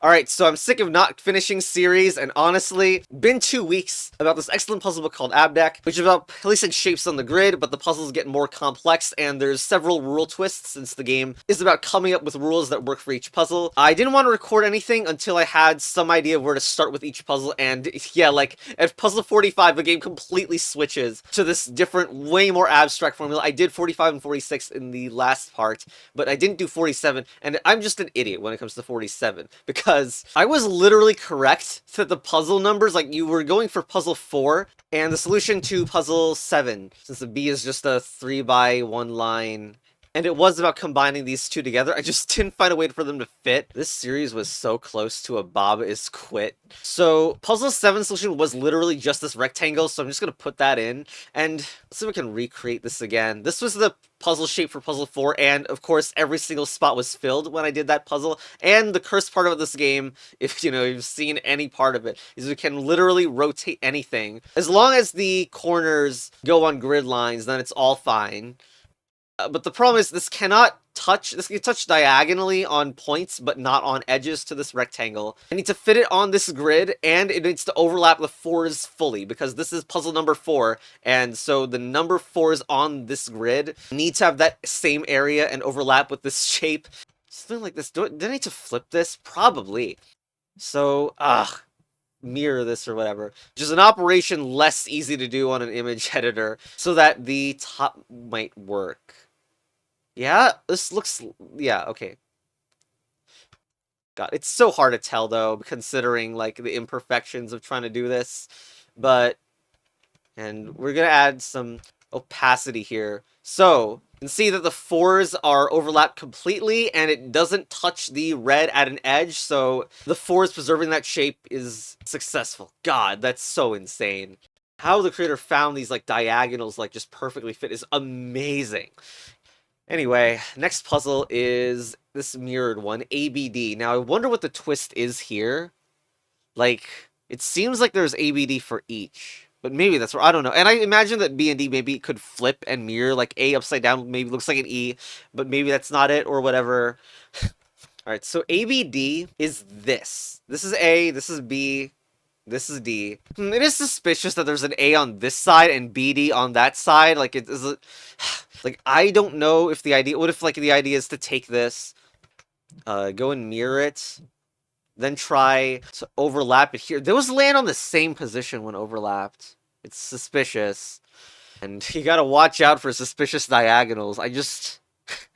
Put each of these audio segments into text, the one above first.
Alright, so I'm sick of not finishing series, and honestly, been 2 weeks about this excellent puzzle book called ABDEC, which is about placing shapes on the grid, but the puzzles get more complex, and there's several rule twists since the game is about coming up with rules that work for each puzzle. I didn't want to record anything until I had some idea of where to start with each puzzle, and yeah, like, at puzzle 45, the game completely switches to this different, way more abstract formula. I did 45 and 46 in the last part, but I didn't do 47, and I'm just an idiot when it comes to 47, because I was literally correct that the puzzle numbers, like, you were going for puzzle 4, and the solution to puzzle 7, since the B is just a 3x1 line, and it was about combining these two together. I just didn't find a way for them to fit. This series was so close to a Bob is quit. So, puzzle 7 solution was literally just this rectangle, so I'm just gonna put that in, and let's see if we can recreate this again. This was the puzzle shape for puzzle 4, and of course every single spot was filled when I did that puzzle. And the cursed part of this game, if you've seen any part of it, is we can literally rotate anything. As long as the corners go on grid lines, then it's all fine. But the problem is this cannot touch, this can touch diagonally on points, but not on edges to this rectangle. I need to fit it on this grid, and it needs to overlap the 4s fully, because this is puzzle number 4, and so the number 4s on this grid need to have that same area and overlap with this shape. Something like this. Do I need to flip this? Probably. So, mirror this or whatever. Which is an operation less easy to do on an image editor, so that the top might work. Yeah, this looks... yeah, okay. God, it's so hard to tell, though, considering, like, the imperfections of trying to do this. But... and we're gonna add some opacity here. So, you can see that the 4s are overlapped completely, and it doesn't touch the red at an edge, so the 4s preserving that shape is successful. God, that's so insane. How the creator found these, like, diagonals, like, just perfectly fit is amazing. Anyway, next puzzle is this mirrored one, ABD. Now, I wonder what the twist is here. Like, it seems like there's ABD for each, but maybe that's where, I don't know. And I imagine that B and D maybe could flip and mirror, like A upside down maybe looks like an E, but maybe that's not it, or whatever. Alright, so ABD is this. This is A, this is B, this is D. It is suspicious that there's an A on this side and BD on that side. Like, it is... like, I don't know if the idea... what if, like, the idea is to take this, go and mirror it, then try to overlap it here. Those land on the same position when overlapped. It's suspicious. And you gotta watch out for suspicious diagonals. I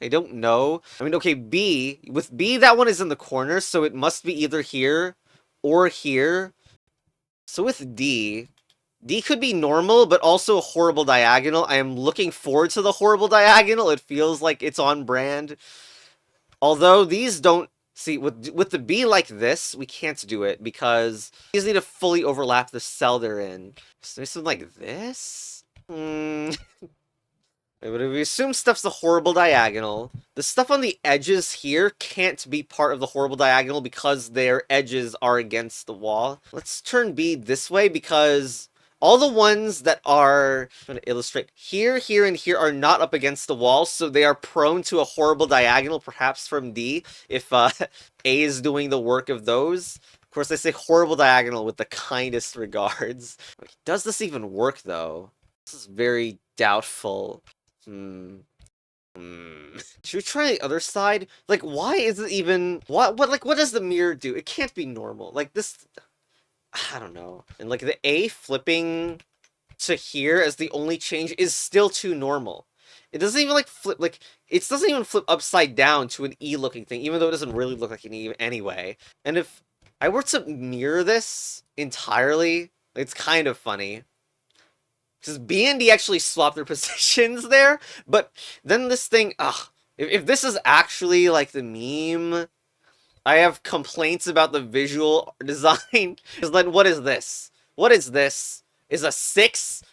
don't know. I mean, okay, B. With B, that one is in the corner, so it must be either here or here. So with D could be normal, but also a horrible diagonal. I am looking forward to the horrible diagonal. It feels like it's on brand. Although these don't... see, with the B like this, we can't do it, because these need to fully overlap the cell they're in. So maybe something like this? But if we assume stuff's the horrible diagonal, the stuff on the edges here can't be part of the horrible diagonal because their edges are against the wall. Let's turn B this way, because all the ones that are, I'm going to illustrate, here, here, and here are not up against the wall, so they are prone to a horrible diagonal, perhaps from D, if A is doing the work of those. Of course, I say horrible diagonal with the kindest regards. Does this even work, though? This is very doubtful. Should we try the other side? Like, why is it even... what does the mirror do? It can't be normal. Like, this... I don't know. And, like, the A flipping to here as the only change is still too normal. It doesn't even, like, flip... like, it doesn't even flip upside down to an E-looking thing, even though it doesn't really look like an E anyway. And if I were to mirror this entirely, it's kind of funny. Because B and D actually swap their positions there, but then this thing, if this is actually, like, the meme, I have complaints about the visual design. Because then what is this? What is this? Is a 6?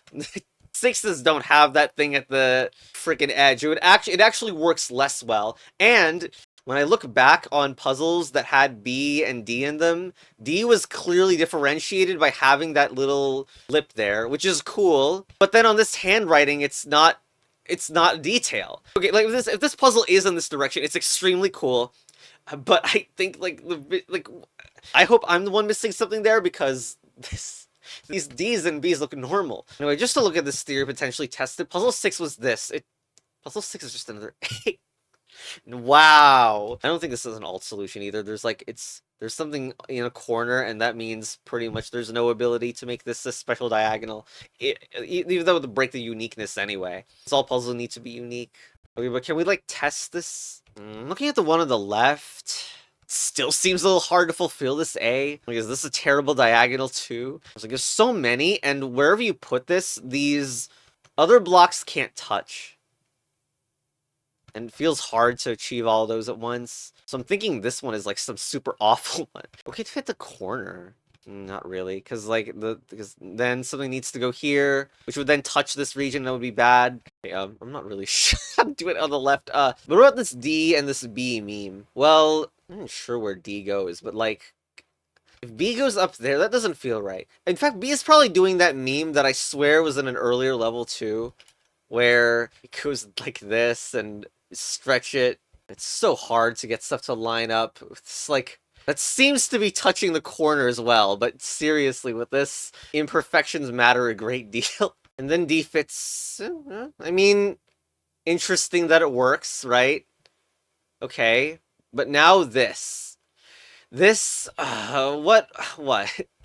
6s don't have that thing at the freaking edge. It actually works less well. And when I look back on puzzles that had B and D in them, D was clearly differentiated by having that little lip there, which is cool. But then on this handwriting, it's not detail. Okay, like if this puzzle is in this direction, it's extremely cool. But I think, like, I hope I'm the one missing something there because these D's and B's look normal. Anyway, just to look at this theory potentially tested, puzzle 6 was this. Puzzle 6 is just another 8. Wow. I don't think this is an alt solution either. There's something in a corner, and that means pretty much there's no ability to make this a special diagonal. Even though it would break the uniqueness anyway. All puzzles need to be unique. Okay, but can we, like, test this? Looking at the one on the left, still seems a little hard to fulfill this A. Like, is this a terrible diagonal too? Like, there's so many, and wherever you put this, these other blocks can't touch. And it feels hard to achieve all those at once. So I'm thinking this one is like some super awful one. Okay, to hit the corner. Not really, because then something needs to go here, which would then touch this region. That would be bad. Okay, I'm not really sure how to do it on the left. But what about this D and this B meme? Well, I'm not sure where D goes, but like, if B goes up there, that doesn't feel right. In fact, B is probably doing that meme that I swear was in an earlier level too, where it goes like this and stretch it. It's so hard to get stuff to line up. It's like, that seems to be touching the corner as well, but seriously, with this, imperfections matter a great deal. And then D fits, I mean, interesting that it works, right? Okay, but now this. What?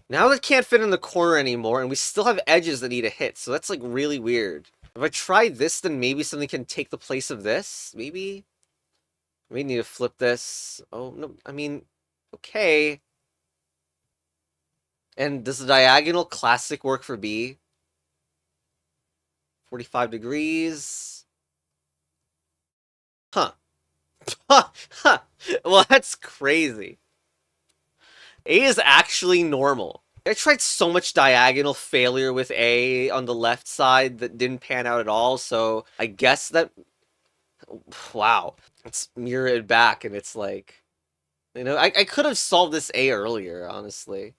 Now it can't fit in the corner anymore, and we still have edges that need a hit, so that's like really weird. If I try this, then maybe something can take the place of this, maybe? We need to flip this. Oh, no, I mean, okay. And does the diagonal classic work for B? 45 degrees. Huh. Huh. Well, that's crazy. A is actually normal. I tried so much diagonal failure with A on the left side that didn't pan out at all, so I guess that... Wow. Let's mirror it back, and it's like... You know, I could have solved this A earlier, honestly.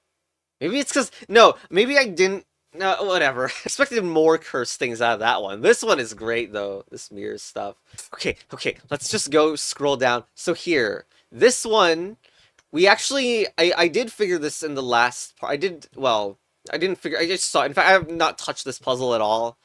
Maybe it's because... No, maybe I didn't... No, whatever. I expected more cursed things out of that one. This one is great, though. This mirror stuff. Okay, let's just go scroll down. So here, this one... We actually... I did figure this in the last part. I didn't figure... I just saw... In fact, I have not touched this puzzle at all.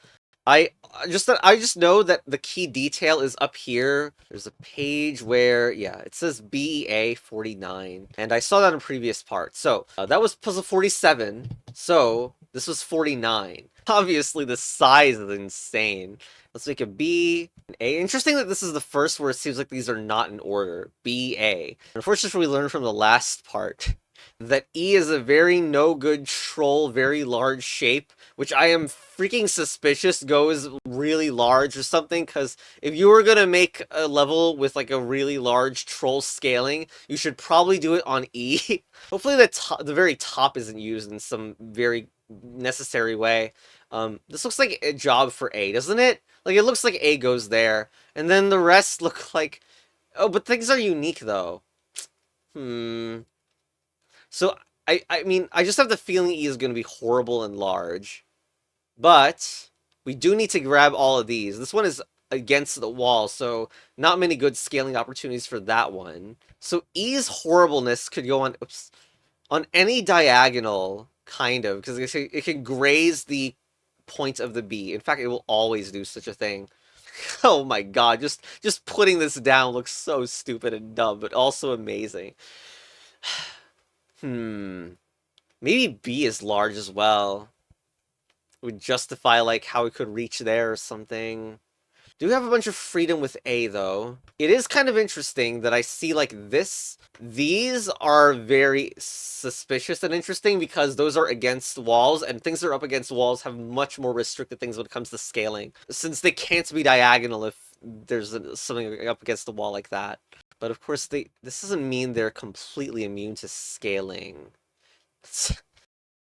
I just know that the key detail is up here. There's a page where, yeah, it says BEA 49, and I saw that in a previous part. So that was puzzle 47. So this was 49. Obviously, the size is insane. Let's make a B, an A. Interesting that this is the first where it seems like these are not in order. BA. Unfortunately, we learned from the last part that E is a very no-good troll, very large shape, which I am freaking suspicious goes really large or something, because if you were going to make a level with like a really large troll scaling, you should probably do it on E. Hopefully the very top isn't used in some very necessary way. This looks like a job for A, doesn't it? Like, it looks like A goes there, and then the rest look like... Oh, but things are unique, though. So, I mean, I just have the feeling E is going to be horrible and large. But, we do need to grab all of these. This one is against the wall, so not many good scaling opportunities for that one. So, E's horribleness could go on, on any diagonal, kind of, because it can graze the point of the B. In fact, it will always do such a thing. Oh my god, just putting this down looks so stupid and dumb, but also amazing. Maybe B is large as well. It would justify, like, how it could reach there or something. Do have a bunch of freedom with A, though. It is kind of interesting that I see, like, this. These are very suspicious and interesting because those are against walls, and things that are up against walls have much more restricted things when it comes to scaling, since they can't be diagonal if there's something up against the wall like that. But of course, this doesn't mean they're completely immune to scaling.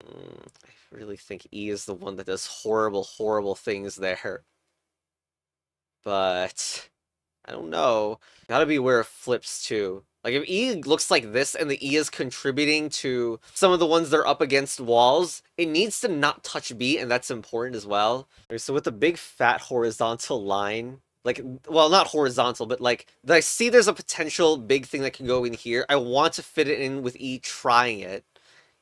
I really think E is the one that does horrible, horrible things there. But I don't know. Gotta be aware of flips too. Like, if E looks like this and the E is contributing to some of the ones that are up against walls, it needs to not touch B, and that's important as well. Okay, so with the big fat horizontal line, Like, well, not horizontal, but like, I see there's a potential big thing that can go in here. I want to fit it in with E trying it,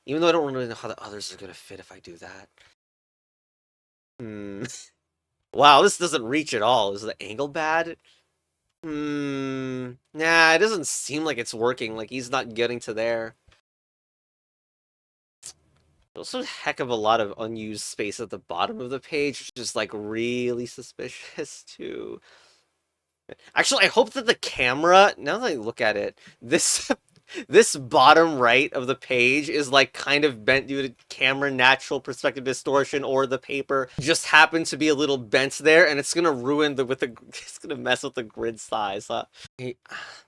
even though I don't really know how the others are gonna fit if I do that. Hmm. Wow, this doesn't reach at all. Is the angle bad? Nah, it doesn't seem like it's working. Like, he's not getting to there. Also, a heck of a lot of unused space at the bottom of the page, which is like really suspicious too. Actually, I hope that the camera, now that I look at it, this this bottom right of the page is like kind of bent due to camera natural perspective distortion, or the paper just happened to be a little bent there, and it's gonna ruin it's gonna mess with the grid size. Hey,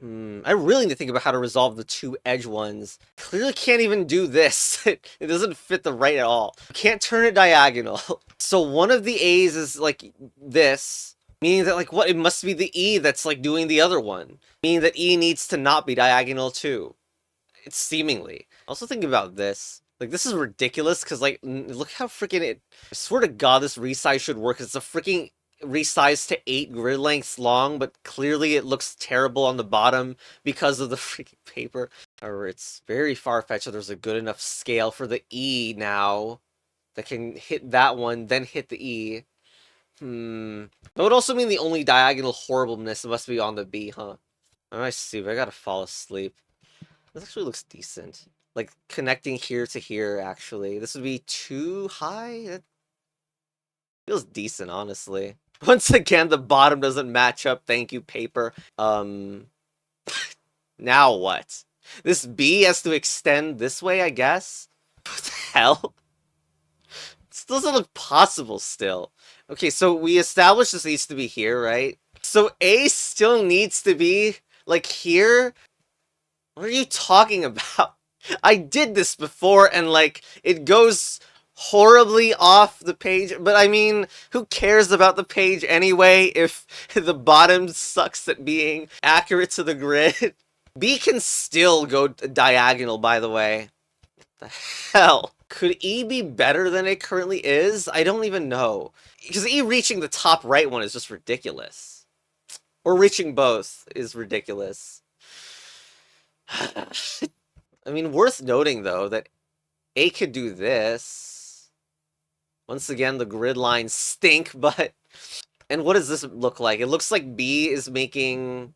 I really need to think about how to resolve the two edge ones. Clearly can't even do this. It doesn't fit the right at all. Can't turn it diagonal. So one of the A's is like this. Meaning that, like, what? It must be the E that's, like, doing the other one. Meaning that E needs to not be diagonal, too. It's seemingly. Also think about this. Like, this is ridiculous, because, like, look how freaking it... I swear to God, this resize should work. It's a freaking resize to 8 grid lengths long, but clearly it looks terrible on the bottom because of the freaking paper. Or it's very far-fetched that there's a good enough scale for the E now that can hit that one, then hit the E. That would also mean the only diagonal horribleness must be on the B, huh? Oh, I see, but I gotta fall asleep. This actually looks decent. Like, connecting here to here, actually. This would be too high? It feels decent, honestly. Once again, the bottom doesn't match up. Thank you, paper. Now what? This B has to extend this way, I guess? What the hell? This doesn't look possible still. Okay, so we established this needs to be here, right? So A still needs to be, like, here? What are you talking about? I did this before, and, like, it goes horribly off the page, but I mean, who cares about the page anyway if the bottom sucks at being accurate to the grid? B can still go diagonal, by the way. What the hell? Could E be better than it currently is? I don't even know. Because E reaching the top right one is just ridiculous. Or reaching both is ridiculous. I mean, worth noting, though, that A could do this. Once again, the grid lines stink, but... And what does this look like? It looks like B is making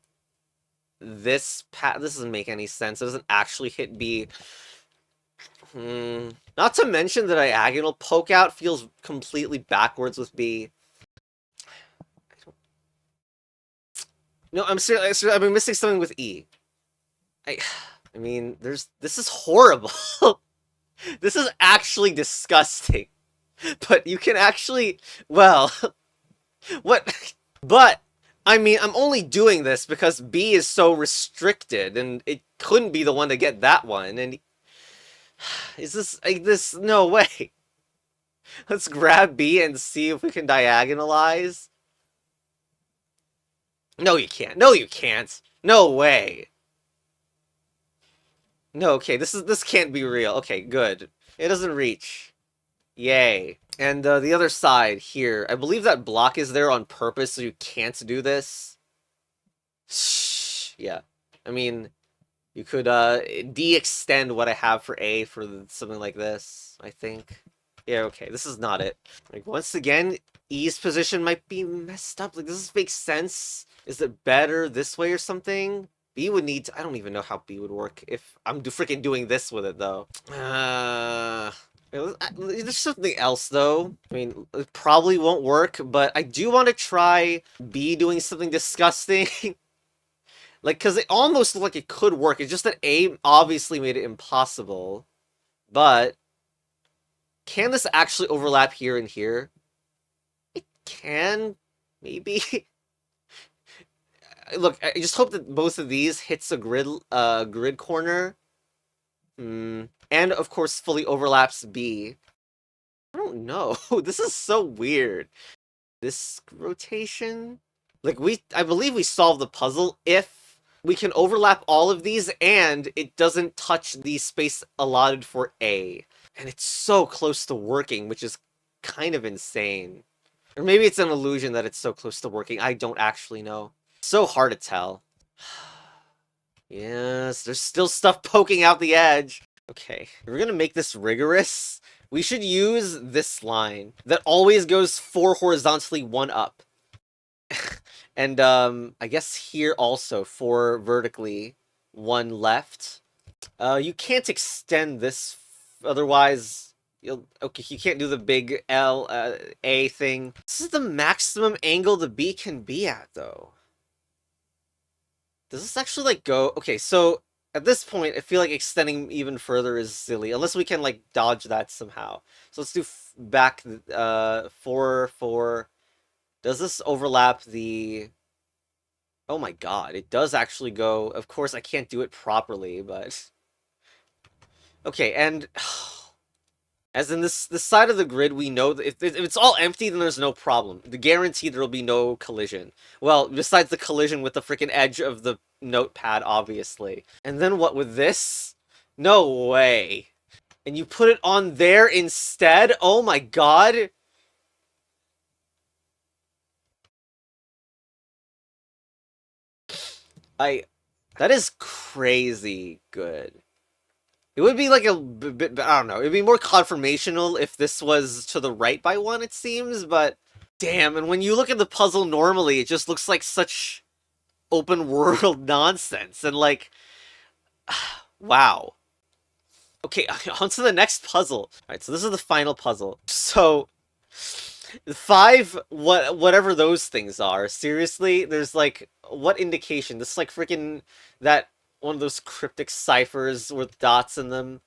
this path. This doesn't make any sense. It doesn't actually hit B. Not to mention the diagonal poke out feels completely backwards with B. No, I'm serious. I've been missing something with E. I mean, this is horrible. This is actually disgusting. But you can actually, well, what? But I mean, I'm only doing this because B is so restricted, and it couldn't be the one to get that one. And is this like this? No way. Let's grab B and see if we can diagonalize. No, you can't. No, you can't. No way. No, okay, this can't be real. Okay, good. It doesn't reach. Yay. And the other side here, I believe that block is there on purpose so you can't do this. Shh. Yeah. I mean, you could de-extend what I have for A for something like this, I think. Yeah, okay, this is not it. Like, once again, E's position might be messed up. Like, does this make sense? Is it better this way or something? B would need to, I don't even know how B would work if I'm freaking doing this with it, though. There's something else, though. I mean, it probably won't work, but I do want to try B doing something disgusting. Like, because it almost looked like it could work. It's just that A obviously made it impossible. But can this actually overlap here and here? It can, maybe. Look, I just hope that both of these hits a grid corner. And of course, fully overlaps B. I don't know. This is so weird. This rotation? Like, I believe we solved the puzzle if we can overlap all of these and it doesn't touch the space allotted for A. And it's so close to working, which is kind of insane. Or maybe it's an illusion that it's so close to working. I don't actually know. So hard to tell. Yes, there's still stuff poking out the edge. Okay, if we're gonna make this rigorous, we should use this line that always goes 4 horizontally, 1 up. And I guess here also 4 vertically, 1 left. You can't extend this, otherwise you'll... Okay, you can't do the big A thing. This is the maximum angle the B can be at, though. Does this actually, like, go... Okay, so at this point, I feel like extending even further is silly, unless we can, like, dodge that somehow. So let's do back, 4, 4. Does this overlap the... Oh my god, it does actually go... Of course, I can't do it properly, but... Okay, and... As in this side of the grid, we know that if it's all empty, then there's no problem. The guaranteed there'll be no collision. Well, besides the collision with the freaking edge of the notepad, obviously. And then what with this? No way. And you put it on there instead? Oh my god. That is crazy good. It would be like a bit, I don't know, it'd be more confirmational if this was to the right by 1, it seems, but damn, and when you look at the puzzle normally, it just looks like such open world nonsense, and like, wow. Okay, on to the next puzzle. Alright, so this is the final puzzle. So, 5, whatever those things are, seriously, there's like, what indication? This is like freaking that one of those cryptic ciphers with dots in them.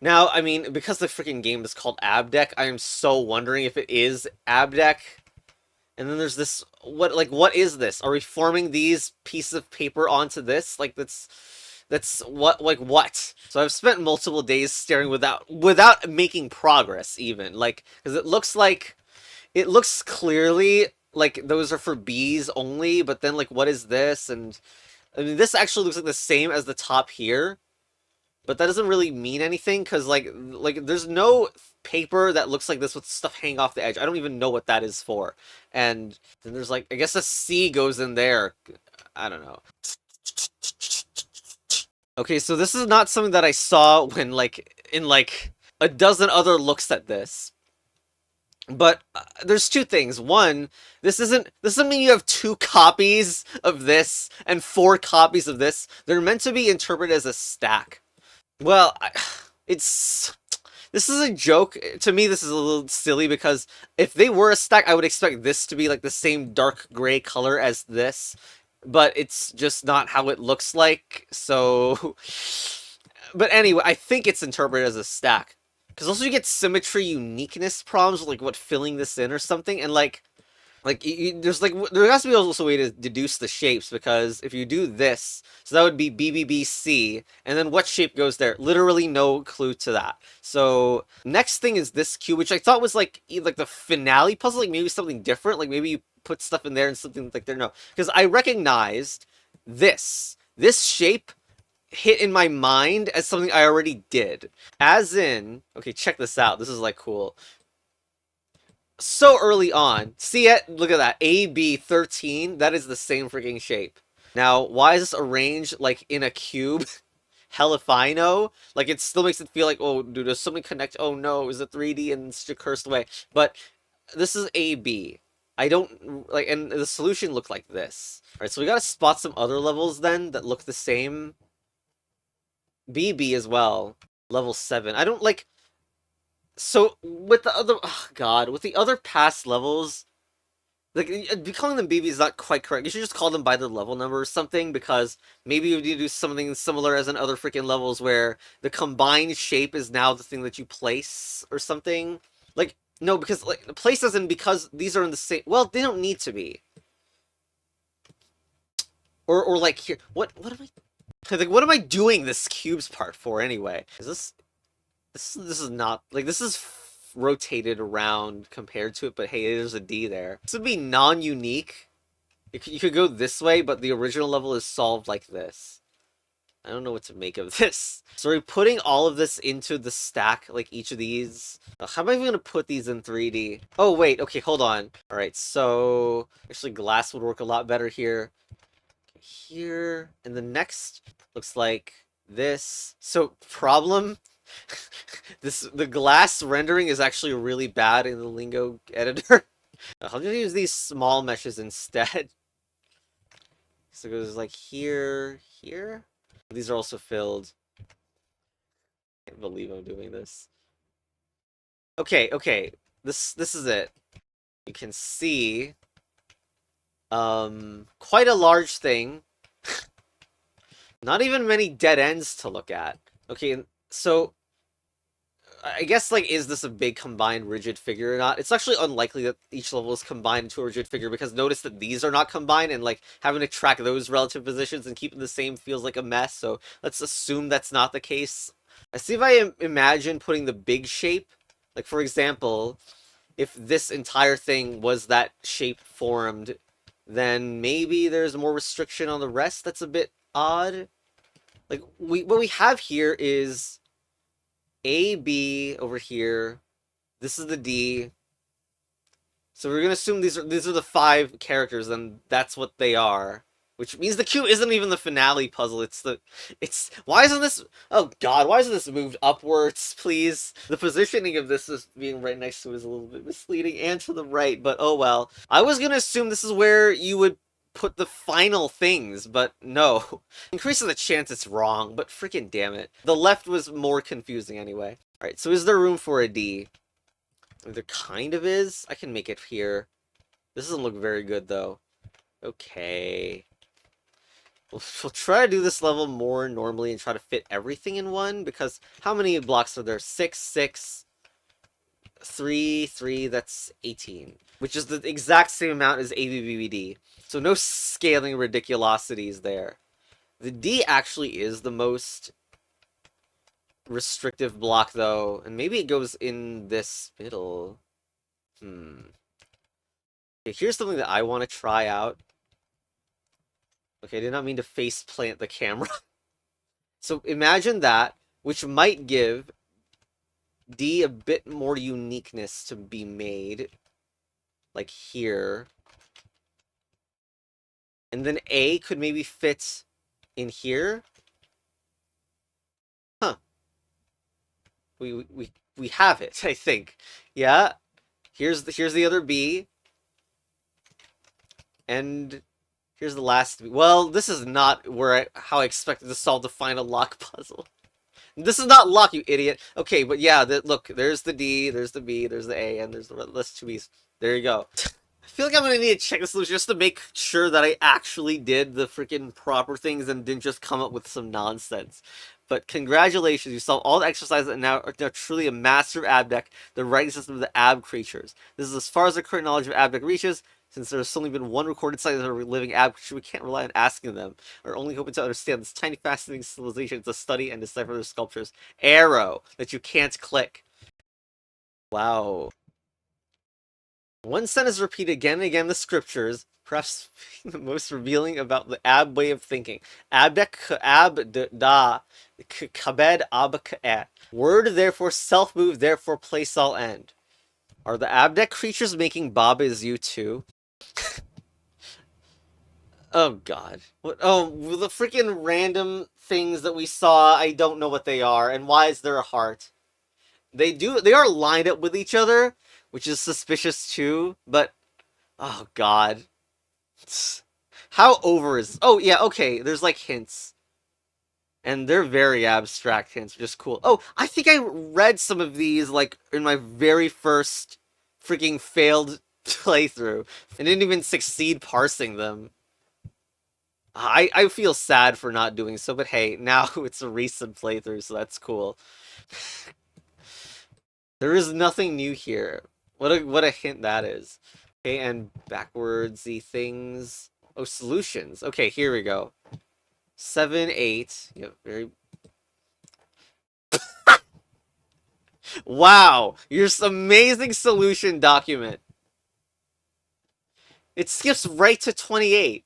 Now, I mean, because the freaking game is called ABDEC, I am so wondering if it is ABDEC. And then there's this, what is this? Are we forming these pieces of paper onto this? Like, that's what? So I've spent multiple days staring without making progress, even. Like, because it looks clearly like those are for bees only, but then, like, what is this? And, I mean, this actually looks like the same as the top here. But that doesn't really mean anything, because, like, there's no paper that looks like this with stuff hanging off the edge. I don't even know what that is for. And then there's, like, I guess a C goes in there. I don't know. Okay, so this is not something that I saw when, like, in, like, a dozen other looks at this. But there's 2 things. One, this doesn't mean you have 2 copies of this and 4 copies of this. They're meant to be interpreted as a stack. Well, this is a joke. To me, this is a little silly because if they were a stack, I would expect this to be like the same dark gray color as this, but it's just not how it looks like, so... But anyway, I think it's interpreted as a stack. Because also you get symmetry uniqueness problems with, like, what, filling this in or something, and, like, there's, like, there has to be also a way to deduce the shapes, because if you do this, so that would be BBBC, and then what shape goes there? Literally no clue to that. So, next thing is this cube, which I thought was, like the finale puzzle, like, maybe something different, like, maybe you put stuff in there and something like there, no. Because I recognized this shape hit in my mind as something I already did. As in, okay, check this out, this is, like, cool. So early on. See it? Look at that. AB13. That is the same freaking shape. Now, why is this arranged, like, in a cube? Hell if I know. Like, it still makes it feel like, oh, dude, there's something connect. Oh, no, is it 3D and it's a cursed way? But this is AB. I don't, like, and the solution looked like this. Alright, so we gotta spot some other levels, then, that look the same. BB as well. Level 7. I don't, like... So, with the other... Oh, God. With the other past levels... Like, calling them BB is not quite correct. You should just call them by their level number or something, because maybe you do something similar as in other freaking levels where the combined shape is now the thing that you place or something. Like, no, because, like, place as in because these are in the same... Well, they don't need to be. Or like, here... What am I... Like, what am I doing this cubes part for, anyway? Is this... This is not... Like, this is rotated around compared to it, but hey, there's a D there. This would be non-unique. You could go this way, but the original level is solved like this. I don't know what to make of this. So we're putting all of this into the stack, like each of these. How am I even gonna put these in 3D? Oh, wait, okay, hold on. All right, so actually glass would work a lot better here. Here, and the next looks like this. So problem, the glass rendering is actually really bad in the Lingo editor. I'll just use these small meshes instead. So it goes like here, here. These are also filled. Can't believe I'm doing this. Okay, okay. This is it. You can see quite a large thing. Not even many dead ends to look at. Okay, so I guess, like, is this a big combined rigid figure or not? It's actually unlikely that each level is combined into a rigid figure, because notice that these are not combined, and, like, having to track those relative positions and keep them the same feels like a mess, so let's assume that's not the case. I see if I imagine putting the big shape, like, for example, if this entire thing was that shape formed, then maybe there's more restriction on the rest that's a bit odd. Like, what we have here is A, B over here. This is the D. So we're gonna assume these are the 5 characters, and that's what they are. Which means the Q isn't even the finale puzzle. Why isn't this? Oh God, why isn't this moved upwards? Please. The positioning of this is being right next to it is a little bit misleading, and to the right. But oh well. I was gonna assume this is where you would put the final things, but no. Increasing the chance it's wrong, but freaking damn it. The left was more confusing anyway. Alright, so is there room for a D? There kind of is. I can make it here. This doesn't look very good, though. Okay. We'll try to do this level more normally and try to fit everything in one, because how many blocks are there? 6, 6, 3, 3, that's 18. Which is the exact same amount as ABBD. So no scaling ridiculosities there. The D actually is the most restrictive block, though, and maybe it goes in this middle. Okay, here's something that I want to try out. Okay, I did not mean to face plant the camera. So imagine that, which might give D a bit more uniqueness to be made. Like here. And then A could maybe fit in here. Huh. We have it, I think. Yeah. Here's the other B. And here's the last B. Well, this is not how I expected to solve the final lock puzzle. This is not lock, you idiot. Okay, but yeah, look, there's the D, there's the B, there's the A, and there's the list 2 B's. There you go. I feel like I'm gonna need to check this just to make sure that I actually did the freaking proper things and didn't just come up with some nonsense. But congratulations, you solved all the exercises and now are now truly a master of ABDEC, the writing system of the AB creatures. This is as far as our current knowledge of ABDEC reaches. Since there's only been one recorded site of a living AB creature, we can't rely on asking them. We're only hoping to understand this tiny fascinating civilization to study and decipher their sculptures. Arrow that you can't click. Wow. One sentence repeated again and again in the scriptures, perhaps the most revealing about the Ab way of thinking. Abdek da kabed abka'et. Word, therefore self-move, therefore place all end. Are the Abdek creatures making Baba is you too? Oh God. What? Oh, the freaking random things that we saw, I don't know what they are, and why is there a heart? They are lined up with each other, which is suspicious too, but oh God. How over is... Oh, yeah, okay, there's like hints. And they're very abstract hints, which is cool. Oh, I think I read some of these, like, in my very first freaking failed playthrough. And didn't even succeed parsing them. I feel sad for not doing so, but hey, now it's a recent playthrough, so that's cool. There is nothing new here. What a hint that is. Okay, and backwardsy things. Oh, solutions. Okay, here we go. 7, 8. Yep, very... Wow! Your amazing solution document. It skips right to 28.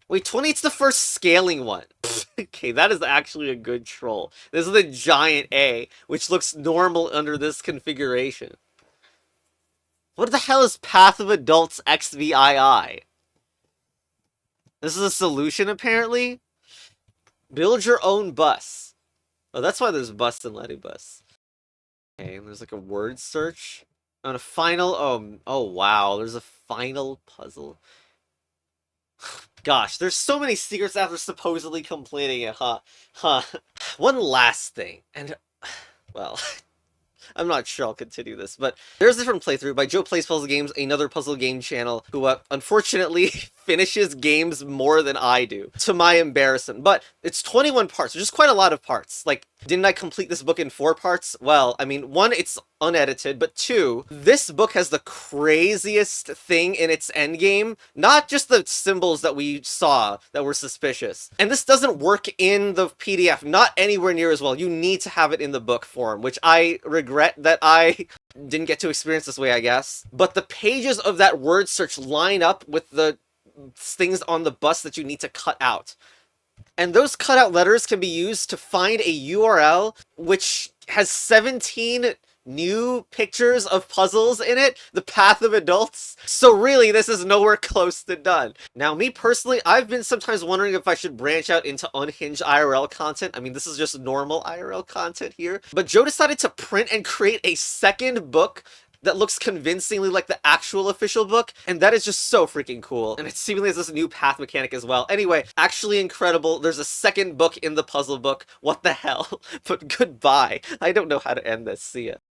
Wait, 28's the first scaling one. Okay, that is actually a good troll. This is the giant A, which looks normal under this configuration. What the hell is Path of Adults XVII? This is a solution, apparently? Build your own bus. Oh, that's why there's bus and letting bus. Okay, and there's like a word search. On a final... Oh, wow, there's a final puzzle. Gosh, there's so many secrets after supposedly completing it, huh? Huh. One last thing, and... Well... I'm not sure I'll continue this, but there's a different playthrough by Joe Plays Puzzle Games, another puzzle game channel, who unfortunately finishes games more than I do, to my embarrassment. But it's 21 parts, which is quite a lot of parts. Like, didn't I complete this book in 4 parts? Well, I mean, 1, it's unedited, but 2, this book has the craziest thing in its endgame. Not just the symbols that we saw that were suspicious. And this doesn't work in the PDF, not anywhere near as well. You need to have it in the book form, which I regret that I didn't get to experience this way, I guess. But the pages of that word search line up with the things on the bus that you need to cut out. And those cutout letters can be used to find a URL which has 17 new pictures of puzzles in it, the Path of Adults. So really, this is nowhere close to done. Now, me personally, I've been sometimes wondering if I should branch out into unhinged IRL content. I mean, this is just normal IRL content here. But Joe decided to print and create a second book that looks convincingly like the actual official book, and that is just so freaking cool. And it seemingly has this new path mechanic as well. Anyway, actually incredible. There's a second book in the puzzle book. What the hell? But goodbye. I don't know how to end this. See ya.